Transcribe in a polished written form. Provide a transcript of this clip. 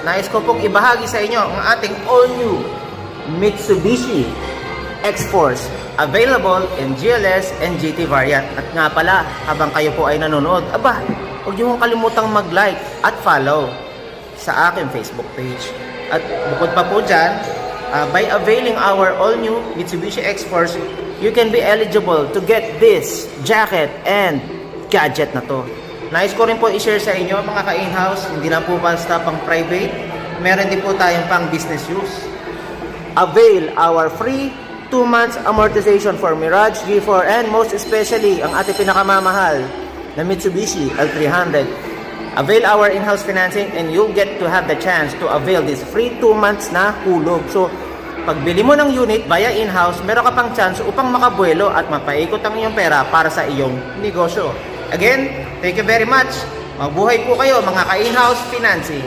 Nais ko pong ibahagi sa inyo ang ating all-new Mitsubishi X-Force, available in GLS and GT variant. At nga pala, habang kayo po ay nanonood, huwag niyo kong kalimutang mag-like at follow sa aking Facebook page. At bukod pa po dyan, by availing our all-new Mitsubishi X-Force, you can be eligible to get this jacket and gadget na to. Nais ko rin po i-share sa inyo mga ka-in-house, hindi na po basta pang private, meron din po tayong pang business use. Avail our free 2 months amortization for Mirage G4 and most especially ang ating pinakamamahal na Mitsubishi L300. Avail our in-house financing and you'll get to have the chance to avail this free 2 months na hulog. So, pagbili mo ng unit via in-house, meron ka pang chance upang makabuelo at mapaikot ang iyong pera para sa iyong negosyo. Again, thank you very much. Mabuhay po kayo mga ka-in-house financing.